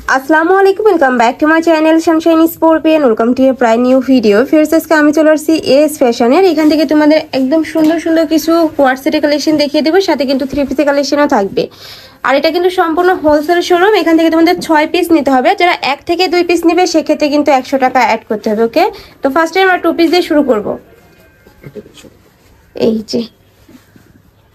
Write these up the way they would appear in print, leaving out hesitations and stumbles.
আসসালামু আলাইকুম, welcome back to my channel sunshine scorpion. Welcome to a brand new video. ফিরস আজকে আমি চলে আসছি এস ফ্যাশনের। এখান থেকে তোমাদের একদম সুন্দর সুন্দর কিছু কোয়ার্সেট কালেকশন দেখিয়ে দেবো, সাথে কিন্তু 3 পিসের কালেকশনও থাকবে। আর এটা কিন্তু সম্পূর্ণ হোলসেল শোরুম। এখান থেকে তোমাদের 6 পিস নিতে হবে। যারা 1 থেকে 2 পিস নেবে সেক্ষেত্রে কিন্তু 100 টাকা অ্যাড করতে হবে। ওকে, তো ফার্স্টে আমরা 2 পিস দিয়ে শুরু করব। এই যে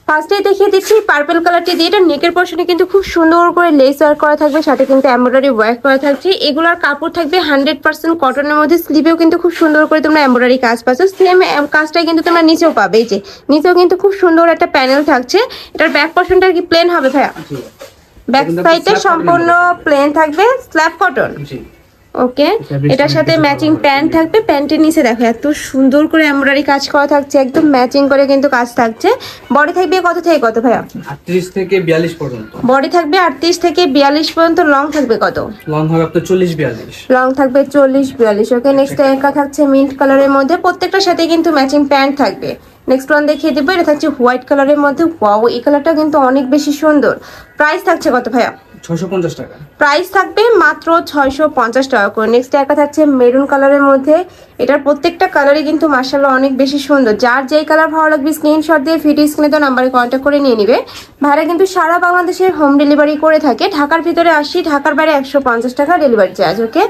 ফার্স্টে দেখিয়ে দিচ্ছি পার্পল কালারটি দিয়ে। এটা নেকের পোর্শনে কিন্তু খুব সুন্দর করে লেস ওয়ার্ক করা থাকবে, সাথে কিন্তু এমব্রয়ডারি ওয়ার্ক করা থাকছে। এগুলোর কাপড় থাকবে 100% কটনের মধ্যে। স্লিভেও কিন্তু খুব সুন্দর করে তোমরা এমব্রয়ডারি কাজ পাচ্ছ। সেম কাজটাই কিন্তু তোমরা নিচেও পাবে। এই যে নিচেও কিন্তু খুব সুন্দর একটা প্যানেল থাকছে। এটার ব্যাক পোর্শনটা কি প্লেন হবে ভাইয়া? ব্যাক সাইডে সম্পূর্ণ প্লেন থাকবে, স্ল্যাব কটন। ওকে, এটার সাথে ম্যাচিং প্যান্ট থাকবে। প্যান্টের নিচে দেখো এত সুন্দর করে এমব্রয়ডারি কাজ করা থাকছে, একদম ম্যাচিং করে কিন্তু কাজ থাকছে। বডি থাকবে কত থেকে কত ভাইয়া? 38 থেকে 42 পর্যন্ত। বডি থাকবে 38 থেকে 42 পর্যন্ত। লং থাকবে কত? লং হবে আপনার 40-42। লং থাকবে 40-42। ওকে, নেক্সট একটা থাকছে মিন্ট কালারের মধ্যে। প্রত্যেকটার সাথে কিন্তু ম্যাচিং প্যান্ট থাকবে। নেক্সট ওয়ান দেখিয়ে দেবো, এটা থাকছে হোয়াইট কালারের মধ্যে। ওয়াও, এই কালারটা কিন্তু অনেক বেশি সুন্দর। প্রাইস থাকছে কত ভাইয়া? 650 টাকা। প্রাইস থাকবে মাত্র 650 টাকা করে। নেক্সট একটা থাকছে মেরুন কালারের মধ্যে। এটার প্রত্যেকটা কালারই কিন্তু মাশাআল্লাহ অনেক বেশি সুন্দর। যার যেই কালার ভালো লাগবে স্ক্রিনশট দিয়ে ভিডিও স্ক্রিনে দেওয়া নাম্বারে কন্ট্যাক্ট করে নিয়ে নিবে। ভাড়া কিন্তু সারা বাংলাদেশের হোম ডেলিভারি করে থাকে। ঢাকার ভিতরে 80, ঢাকার বাইরে 150 টাকা ডেলিভারি চার্জ। ওকে,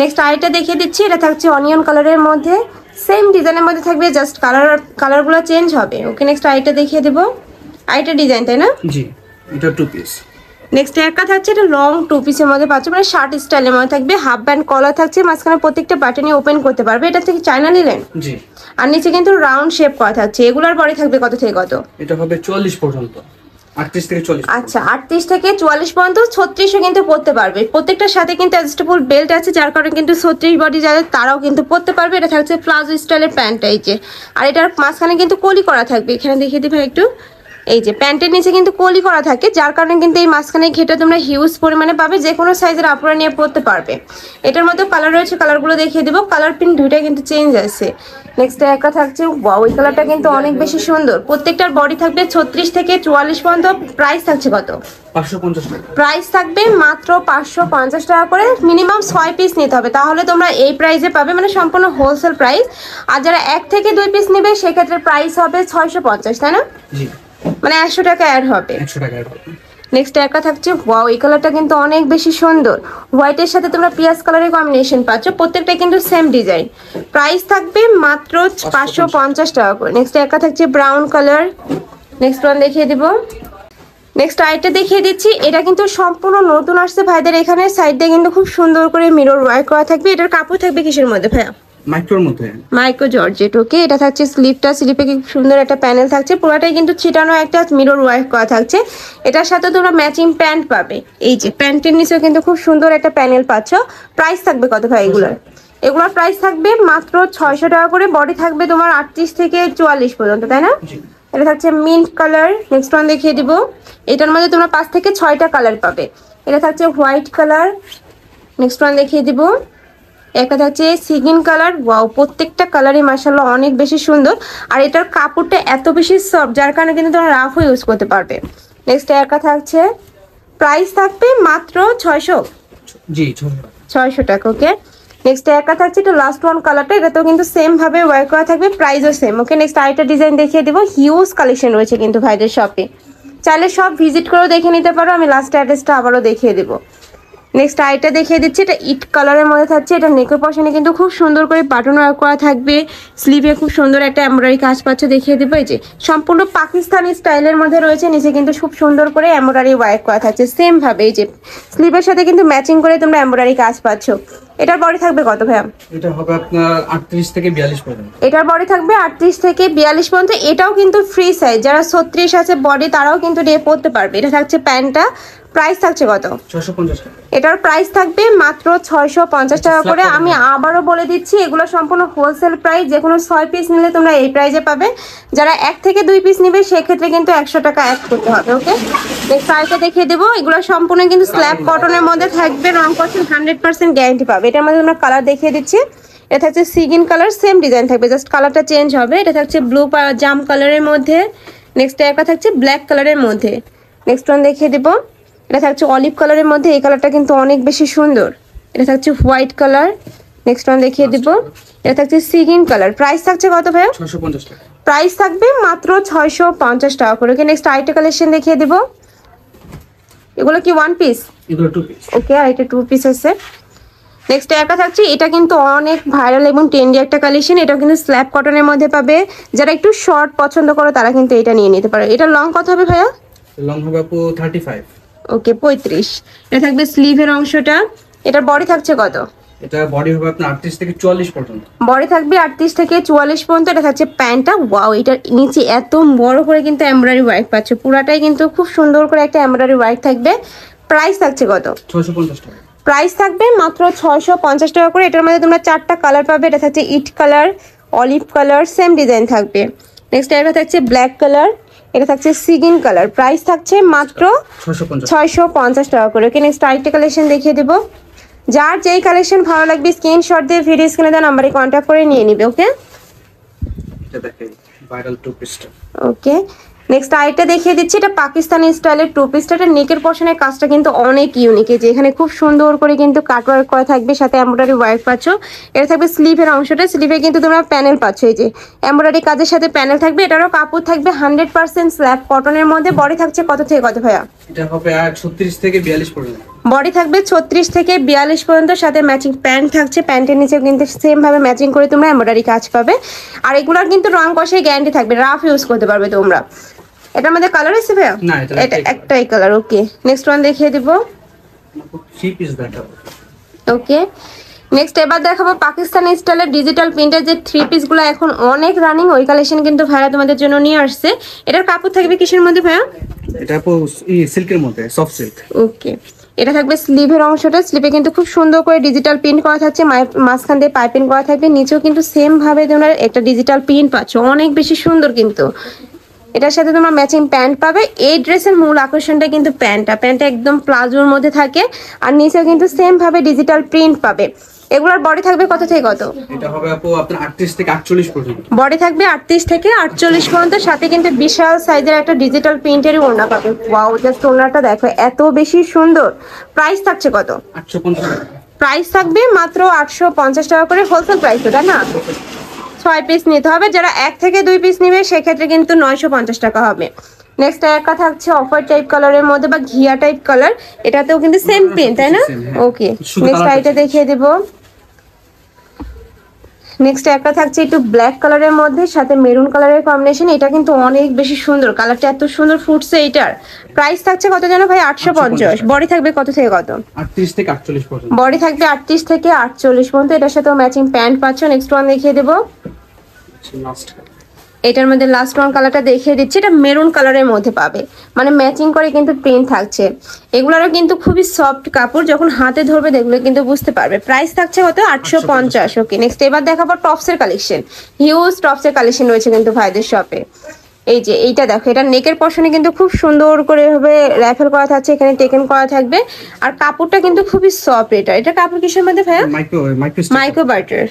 নেক্সট আইটা দেখিয়ে দিচ্ছি। এটা থাকছে অনিয়ন কালারের মধ্যে। সেম ডিজাইনের মধ্যে থাকবে, জাস্ট কালারগুলো চেঞ্জ হবে। ওকে, নেক্সট আইটা দেখিয়ে দেবো। আইটা ডিজাইন, তাই না? জি, এটা 2 পিস। নেক্সট একটা থাকছে, এটা লং 2 পিসের মধ্যে পাচ্ছ, মানে শার্ট স্টাইলের মধ্যে থাকবে। হাফ ব্যান্ড কলার থাকছে, মাঝখানে প্রত্যেকটা বাটনই ওপেন করতে পারবে। এটা থেকে চায়না নিলেন। জি। আর নিচে কিন্তু রাউন্ড শেপ করা থাকছে। এগুলোর পরে থাকবে কত থেকে কত? এটা হবে 40 পর্যন্ত। 38 থেকে 40। আচ্ছা, 38 থেকে 44 পর্যন্ত। 36ও কিন্তু পরতে পারবে। প্রত্যেকটার সাথে কিন্তু অ্যাডজাস্টেবল বেল্ট আছে, যার কারণে কিন্তু 36 বডি যাদের তারাও কিন্তু পরতে পারবে। এটা থাকছে প্লাজো স্টাইলের প্যান্ট। এই যে, আর এটার মাঝখানে কিন্তু কলি করা থাকবে। এখানে দেখিয়ে দিবে একটু। এই যে প্যান্টের নিচে কিন্তু কলি করা থাকে, যার কারণে কিন্তু এই মাঝখানে ঘেটা তোমরা হিউজ পরিমাণে পাবে। যে কোনো সাইজের আপুরা নিয়ে পরতে পারবে। এটার মধ্যে কালার রয়েছে, কালারগুলো দেখিয়ে দেবো। কালার প্রিন্ট দুইটা কিন্তু চেঞ্জ আছে। নেক্সট একটা থাকছে, ওয়াও, এই কালারটা কিন্তু অনেক বেশি সুন্দর। প্রত্যেকটার বডি থাকবে 36 থেকে 44 পর্যন্ত। প্রাইস থাকছে কত? 550 টাকা। প্রাইস থাকবে মাত্র 550 টাকা করে। মিনিমাম 6 পিস নিতে হবে, তাহলে তোমরা এই প্রাইসে পাবে, মানে সম্পূর্ণ হোলসেল প্রাইস। আর যারা 1 থেকে 2 পিস নেবে সেক্ষেত্রে প্রাইস হবে 650, তাই না? জি, মানে 100 টাকা অ্যাড হবে। 100 টাকা অ্যাড হবে। নেক্সট একটা থাকছে, ওয়াও, এই কালারটা কিন্তু অনেক বেশি সুন্দর। হোয়াইটের সাথে তোমরা পিয়াজ কালারের কম্বিনেশন পাচ্ছ। প্রত্যেকটা কিন্তু সেম ডিজাইন। প্রাইস থাকবে মাত্র 550 টাকা করে। নেক্সট একটা থাকছে ব্রাউন কালার। নেক্সট ওয়ান দেখিয়ে দিব। নেক্সট আইটা দেখিয়ে দিচ্ছি। এটা কিন্তু সম্পূর্ণ নতুন আসছে ভাইদের এখানে। সাইড দিয়ে কিন্তু খুব সুন্দর করে মিরর ওয়ার্ক করা থাকবে। এটার কাপড় থাকবে কিসের মধ্যে ভাইয়া? মাইক্রোর মধ্যে। Micro georgette. ওকে, এটা থাকছে স্লিপটা। স্লিপে কি সুন্দর একটা প্যানেল থাকছে। পুরোটাই কিন্তু ছিটানো একটা মিরর ওয়ার্ক করা থাকছে। এটার সাথে তোমরা ম্যাচিং প্যান্ট পাবে। এই যে প্যান্টের নিচেও কিন্তু খুব সুন্দর একটা প্যানেল পাচ্ছ। প্রাইস থাকবে কত ভাই এগুলোর? এগুলোর প্রাইস থাকবে মাত্র 600 টাকা করে। বডি থাকবে তোমার 38 থেকে 44 পর্যন্ত, তাই না? এটা থাকছে মিন্ট কালার। নেক্সট ওয়ান দেখিয়ে দিব। এটার মধ্যে তোমরা 5 থেকে 6টা কালার পাবে। এটা থাকছে হোয়াইট কালার। নেক্সট ওয়ান দেখিয়ে দিব। একটা থাকছে সিগিন কালার। ওয়াও, প্রত্যেকটা কালারই মাশাআল্লাহ অনেক বেশি সুন্দর। আর এটার কাপড়টা এত বেশি সফট, যার কারণে কিন্তু তোমরা রাফও ইউজ করতে পারবে। নেক্সট একটা থাকছে, প্রাইস থাকবে মাত্র 600। জি, 600 টাকা। ওকে, নেক্সট একটা থাকছে, এটা লাস্ট ওয়ান কালারটা। এটা তো কিন্তু সেম ভাবে ওয়ার্ক করা থাকবে, প্রাইসও সেম। ওকে, নেক্সট আরেকটা ডিজাইন দেখিয়ে দিব। হিউজ কালেকশন রয়েছে কিন্তু ভাইদের শপে, চাইলে সব ভিজিট করেও দেখে নিতে পারো। আমি লাস্ট অ্যাড্রেসটা আবারও দেখিয়ে দেবো। নেক্সট আইটা দেখিয়ে দিচ্ছি। এটা ইট কালারের মধ্যে থাকছে। এটা নেকের পশনে কিন্তু খুব সুন্দর করে বাটন ওয়ার্ক করা থাকবে। স্লিভে খুব সুন্দর একটা এমব্রয়ডারি কাজ পাচ্ছ, দেখিয়ে দেবো। এই যে সম্পূর্ণ পাকিস্তানি স্টাইলের মধ্যে রয়েছে। নিচে কিন্তু খুব সুন্দর করে এমব্রয়ডারি ওয়ার্ক করা থাকছে সেম ভাবে। এই যে স্লিভের সাথে কিন্তু ম্যাচিং করে তোমরা এমব্রয়ডারি কাজ পাচ্ছ। এটার বডি থাকবে কত ভাইয়া? এটা হবে আপনার 38 থেকে 42 পর্যন্ত। এটার বডি থাকবে 38 থেকে 42 পর্যন্ত। এটাও কিন্তু ফ্রি সাইজ। যারা 36 আছে বডি তারাও কিন্তু নিয়ে পড়তে পারবে। এটা থাকছে প্যান্টটা। প্রাইস থাকছে কত? 650 টাকা। এটার প্রাইস থাকবে মাত্র 650 টাকা করে। আমি আবারও বলে দিচ্ছি, এগুলো সম্পূর্ণ হোলসেল প্রাইস। যে কোনো 6 পিস নিলে তোমরা এই প্রাইসে পাবে। যারা 1 থেকে 2 পিস নেবে সেক্ষেত্রে কিন্তু 100 টাকা অ্যাড করতে হবে। ওকে, নেক্সট প্রাইসটা দেখিয়ে দেবো। এগুলো সম্পূর্ণ কিন্তু স্ল্যাব কটনের মধ্যে থাকবে। রং কটন 100% গ্যারান্টি পাবে। এটার মধ্যে তোমরা কালার দেখিয়ে দিচ্ছি। এটা থাকছে সিগিন কালার, সেম ডিজাইন থাকবে, জাস্ট কালারটা চেঞ্জ হবে। এটা থাকছে ব্লু জাম কালারের মধ্যে। নেক্সট একটা থাকছে ব্ল্যাক কালারের মধ্যে। নেক্সট ওয়ান দেখিয়ে দেবো। এটা থাকছে অলিভ কালারের মধ্যে, এই কালারটা কিন্তু অনেক বেশি সুন্দর। এটা থাকছে হোয়াইট কালার। নেক্সট ওয়ান দেখিয়ে দিব, এটা থাকছে সি গ্রিন কালার। প্রাইস থাকছে কত ভাইয়া? 650 টাকা। প্রাইস থাকবে মাত্র 650 টাকা করে। ওকে, নেক্সট আরেকটা কালেকশন দেখিয়ে দিব। এগুলো কি ওয়ান পিস? এগুলো 2 পিস। ওকে, আর এটা 2 পিস আছে। নেক্সট একটা থাকছে, এটা কিন্তু অনেক ভাইরাল এবং ট্রেন্ডি একটা কালেকশন। এটা কিন্তু স্ল্যাব কটনের মধ্যে পাবে। যারা একটু শর্ট পছন্দ করে তারা কিন্তু এটা নিয়ে নিতে পারে। এটা লং কত হবে ভাইয়া? লং হবে আপু 35। ওকে, 35। এটা থাকবে স্লিভের অংশটা। এটার বডি থাকছে কত? এটা বডি হবে আপনার 38 থেকে 44 পর্যন্ত। বডি থাকবে 38 থেকে 44 পর্যন্ত। এটা থাকছে প্যান্টটা। ওয়াও, এটার নিচে এত বড় করে কিন্তু এমব্রয়ডারি ওয়ার্ক পাচ্ছ। পুরাটাই কিন্তু খুব সুন্দর করে একটা এমব্রয়ডারি ওয়ার্ক থাকবে। প্রাইস থাকছে কত? 650 টাকা। প্রাইস থাকবে মাত্র 650 টাকা করে। এটার মধ্যে তোমরা 4টা কালার পাবে। এটা থাকছে ইট কালার, অলিভ কালার, সেম ডিজাইন থাকবে। নেক্সট এটা থাকছে ব্ল্যাক কালার, এটা থাকছে সিগিন কালার। প্রাইস থাকছে মাত্র 650 টাকা করে। ওকে, নেক্সট আরেকটা কালেকশন দেখিয়ে দেবো। যার যেই কালেকশন ভালো লাগবে স্ক্রিনশট দিয়ে ভিডিও স্ক্রিনে দেওয়া নাম্বারে কন্ট্যাক্ট করে নিয়ে নিবে। ওকে, এটা দেখেন ভাইরাল 2 পিসটা। ওকে, নেক্সট আরেকটা দেখিয়ে দিচ্ছি। এটা পাকিস্তানি স্টাইলের 2 পিসটা। এটা নেকের পশনের কাজটা কিন্তু অনেক ইউনিক। যে এখানে খুব সুন্দর করে কিন্তু কাটওয়ার্ক করা থাকবে, সাথে এমব্রয়ডারি ওয়ার্ক পাচ্ছ। এটা থাকবে স্লিভের অংশটা। স্লিভে কিন্তু তোমরা প্যানেল পাচ্ছ, এই যে এমব্রয়ডারি কাজের সাথে প্যানেল থাকবে। এটারও কাপড় থাকবে 100% স্ল্যাব কটনের মধ্যে। বডি থাকছে কত থেকে কত ভাইয়া? এটা হবে 36 থেকে 42 পর্যন্ত। বডি থাকবে 36 থেকে 42 পর্যন্ত, সাথে ম্যাচিং প্যান্ট থাকছে। প্যান্টের নিচেও কিন্তু সেম ভাবে ম্যাচিং করে তোমরা এমব্রয়ডারি কাজ পাবে। আর এগুলোর কিন্তু রং কষায় গ্যারান্টি থাকবে, রাফ ইউজ করতে পারবে তোমরা। এটার মধ্যে কালার আছে ভাইয়া? না, এটা এটা একটাই কালার। ওকে, নেক্সট ওয়ান দেখিয়ে দিব। 3 পিস দেখাবো। ওকে, নেক্সট এবার দেখাবো পাকিস্তানি স্টাইলের ডিজিটাল প্রিন্টের যে 3 পিস গুলো এখন অনেক রানিং। ওই কালেকশন কিন্তু ভাইয়া তোমাদের জন্য নিয়ে আসছে। এটার কাপড় থাকবে কিসের মধ্যে ভাইয়া? এটা আপু সিল্কের মধ্যে, সফট সিল্ক। ওকে, এটা থাকবে স্লিভের অংশটা। স্লিভে কিন্তু খুব সুন্দর করে ডিজিটাল প্রিন্ট করা থাকছে, মাঝখান দিয়ে পাইপিং করা থাকবে। নিচেও কিন্তু সেম ভাবে তোমরা একটা ডিজিটাল প্রিন্ট পাচ্ছ, অনেক বেশি সুন্দর কিন্তু। এটার সাথে তোমরা ম্যাচিং প্যান্ট পাবে। এই ড্রেসের মূল আকর্ষণটা কিন্তু প্যান্টটা একদম প্লাজোর মধ্যে থাকে। আর নিচেও কিন্তু সেম ভাবে ডিজিটাল প্রিন্ট পাবে। এগুলোর বডি থাকবে কত থেকে কত? এটা হবে আপু আপনার 38 থেকে 48 পর্যন্ত। বডি থাকবে 38 থেকে 48 পর্যন্ত, সাথে কিন্তু বিশাল সাইজের একটা ডিজিটাল প্রিন্টেরই ওড়না পাবে। ওয়াও, জাস্ট ওড়নাটা দেখো এত বেশি সুন্দর। প্রাইস থাকছে কত? 850 টাকা। প্রাইস থাকবে মাত্র 850 টাকা করে। হোলসেল প্রাইস ওটা না, 6 পিস নিতে হবে। যারা 1 থেকে 2 পিস নিবে সেক্ষেত্রে কিন্তু 950 টাকা হবে। নেক্সট একটা থাকছে অফার টাইপ কালারের মধ্যে বা ঘিয়া টাইপ কালার। এটাতেও কিন্তু সেম প্রিন্ট, তাই না? ওকে, নেক্সট আইটা দেখিয়ে দেব। নেক্সট একটা থাকছে একটু ব্ল্যাক কালারের মধ্যে, সাথে মেরুন কালারের কম্বিনেশন। এটা কিন্তু অনেক বেশি সুন্দর, কালারটা এত সুন্দর ফুটছে। এটার প্রাইস থাকছে কত জানো ভাই? 850। বডি থাকবে কত থেকে কত? 38 থেকে 48 পর্যন্ত। বডি থাকবে 38 থেকে 48 পর্যন্ত। এটার সাথেও ম্যাচিং প্যান্ট পাচ্ছ। নেক্সট ওয়ান দেখিয়ে দেবো। এটার মধ্যে লাস্ট ওয়ান কালারটা দেখিয়ে দিচ্ছি। এটা মেরুন কালারের মধ্যে পাবে, মানে ম্যাচিং করে কিন্তু প্রিন্ট থাকছে। এগুলোরও কিন্তু খুবই সফট কাপড়, যখন হাতে ধরবে দেখলে কিন্তু বুঝতে পারবে। প্রাইস থাকছে কত? 850। ওকে, নেক্সট এবার দেখাবো টপসের কালেকশন। হিউজ টপসের কালেকশন রয়েছে কিন্তু ভাইদের শপে। এই যে এইটা দেখো, এটা নেকের পশনে কিন্তু খুব সুন্দর করে ভাবে র্যাফেল করা থাকছে, এখানে টেকেন করা থাকবে। আর কাপড়টা কিন্তু খুবই সফট। এটা কাপড় কিসের মধ্যে ভাইয়া? Micro butter.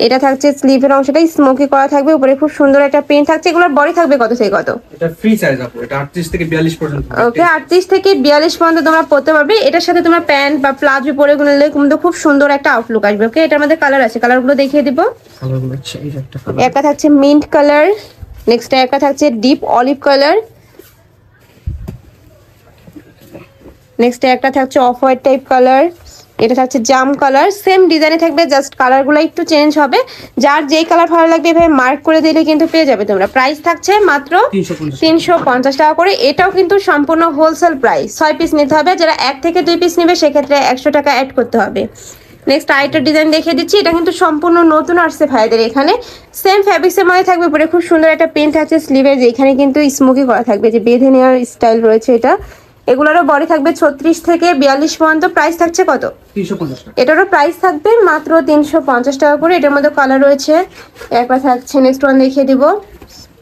এটা থাকছে স্লিভের অংশটা স্মোকি করা থাকবে, উপরে খুব সুন্দর একটা প্রিন্ট থাকছে। এগুলোর বডি থাকবে কত থেকে কত? এটা ফ্রি সাইজ আপু, এটা 38 থেকে 42 পর্যন্ত। ওকে, 38 থেকে 42 পর্যন্ত তোমরা পরতে পারবে। এটার সাথে তোমরা প্যান্ট বা প্লাজো পরে গুনলে কিন্তু খুব সুন্দর একটা আউটলুক আসবে। ওকে, এটার মধ্যে কালার আছে, কালারগুলো দেখিয়ে দিব। কালারগুলো হচ্ছে এই একটা কালার। একটা থাকছে মিন্ট কালার, নেক্সট একটা থাকছে ডিপ অলিভ কালার, নেক্সট একটা থাকছে অফ হোয়াইট টাইপ কালার, এটা থাকছে জাম কালার। সেম ডিজাইনে থাকবে, জাস্ট কালারগুলো একটু চেঞ্জ হবে। যার যেই কালার ভালো লাগবে এভাবে মার্ক করে দিলে কিন্তু পেয়ে যাবে তোমরা। প্রাইস থাকছে মাত্র 350 টাকা করে। এটাও কিন্তু সম্পূর্ণ হোলসেল প্রাইস। 6 পিস নিতে হবে। যারা 1 থেকে 2 পিস নেবে সেক্ষেত্রে 100 টাকা অ্যাড করতে হবে। নেক্সট আইটার ডিজাইন দেখিয়ে দিচ্ছি। এটা কিন্তু সম্পূর্ণ নতুন আসছে ভাইদের এখানে। সেম ফ্যাব্রিক্সের মধ্যে থাকবে, উপরে খুব সুন্দর একটা প্রিন্ট থাকছে স্লিভের, যেখানে কিন্তু স্মোকি করা থাকবে, যে বেঁধে নেওয়ার স্টাইল রয়েছে এটা। এগুলোরও বডি থাকবে 36 থেকে 42 পর্যন্ত। প্রাইস থাকছে কত? 350 টাকা। এটারও প্রাইস থাকবে মাত্র 350 টাকা করে। এটার মধ্যে কালার রয়েছে, একটা থাকছে নেক্সট ওয়ান দেখিয়ে দিব।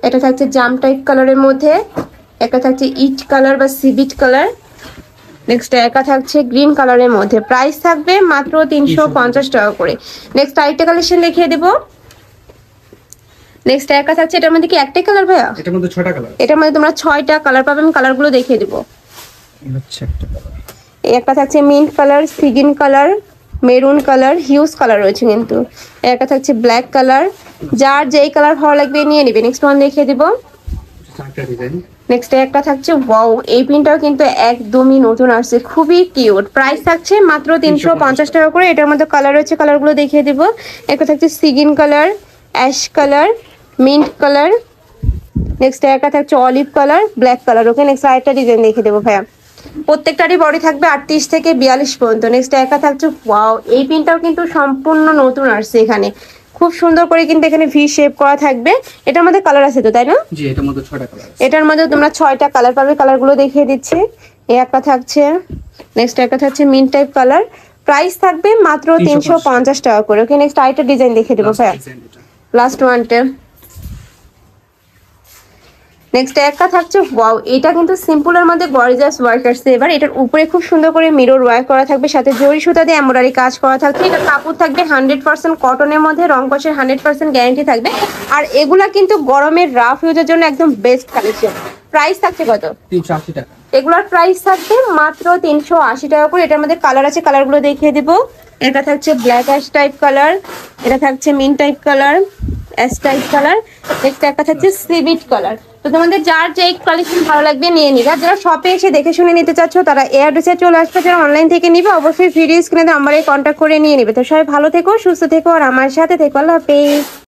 এটা থাকছে জাম টাইপ কালারের মধ্যে, একটা থাকছে ইট কালার বা সিবিট কালার, নেক্সট একা থাকছে গ্রিন কালারের মধ্যে। প্রাইস থাকবে মাত্র 350 টাকা করে। নেক্সট আরেকটা কালেকশন দেখিয়ে দেব। নেক্সট একা থাকছে, এটার মধ্যে কি একটাই কালার ভাইয়া? এটার মধ্যে 6টা কালার। এটার মধ্যে তোমরা 6টা কালার পাবে, আমি কালারগুলো দেখিয়ে দেবো। এই হচ্ছে একটা কালার। এই একটা থাকছে mint colour, sea green colour, maroon colour, huge colour রয়েছে কিন্তু। এই একটা থাকছে ব্ল্যাক কালার, যার যেই কালার ভালো লাগবে নিয়ে নিবে। নেক্সট ওয়ান দেখিয়ে দিব। চারটা ডিজাইন। নেক্সট একটা থাকছে ওয়াও, এই পিনটাও কিন্তু একদমই নতুন আসছে, খুবই কিউট। প্রাইস থাকছে মাত্র 350 টাকা করে। এটার মধ্যে কালার রয়েছে, কালারগুলো দেখিয়ে দিব। একটা থাকছে sea green colour, ash colour, mint colour, next একটা থাকছে olive colour, black colour. Okay, next আরেকটা ডিজাইন দেখিয়ে দেবো ভাইয়া। প্রত্যেকটারই বডি থাকবে 38 থেকে 42 পর্যন্ত। নেক্সট একটা থাকছে ওয়াও, এই পিনটাও কিন্তু সম্পূর্ণ নতুন আসছে এখানে, খুব সুন্দর করে কিন্তু এখানে ভি শেপ করা থাকবে। এটার মধ্যে কালার আছে তো, তাই না? জি, এটার মধ্যে 6টা কালার আছে। এটার মধ্যে তোমরা 6টা কালার পাবে, কালারগুলো দেখিয়ে দিচ্ছি। এই একটা থাকছে, নেক্সট একটা থাকছে মিন্ট টাইপ কালার। প্রাইস থাকবে মাত্র 350 টাকা করে। ওকে, নেক্সট আরেকটা ডিজাইন দেখিয়ে দেবো ভাইয়া, লাস্ট ওয়ানটা। নেক্সট একটা থাকছে ওয়াও, এটা কিন্তু সিম্পলের মধ্যে গর্জিয়াস ওয়ার্ক আসছে। এবার এটার উপরে খুব সুন্দর করে মিরর ওয়ার্ক করা থাকবে, সাথে জরি সুতা দিয়ে এমব্রয়ডারি কাজ করা থাকবে। এটা কাপড় থাকবে 100% কটনের মধ্যে, রং কষের 100% গ্যারান্টি থাকবে। আর এগুলা কিন্তু গরমের রাফ ইউজের জন্য একদম বেস্ট কালেকশন। প্রাইস থাকছে কত? 380 টাকা। এগুলোর প্রাইস থাকবে মাত্র 380 টাকা করে। এটার মধ্যে কালার আছে, কালারগুলো দেখিয়ে দিব। এটা থাকছে ব্ল্যাক অ্যাশ টাইপ কালার, এটা থাকছে mint type colour, ash type colour, next একটা থাকছে সিভিট কালার। তো তোমাদের যার যে কালেকশন ভালো লাগবে নিয়ে নিবে। যারা শপে এসে দেখে শুনে নিতে চাচ্ছ তারা এই অ্যাড্রেসে চলে আসবে। যারা অনলাইন থেকে নিবে অবশ্যই ভিডিও স্ক্রিনে নাম্বারে কন্ট্যাক্ট করে নিয়ে নিবে। তো সবাই ভালো থেকো, সুস্থ থেকো, আর আমার সাথে থেকো। আল্লাহ হাফেজ।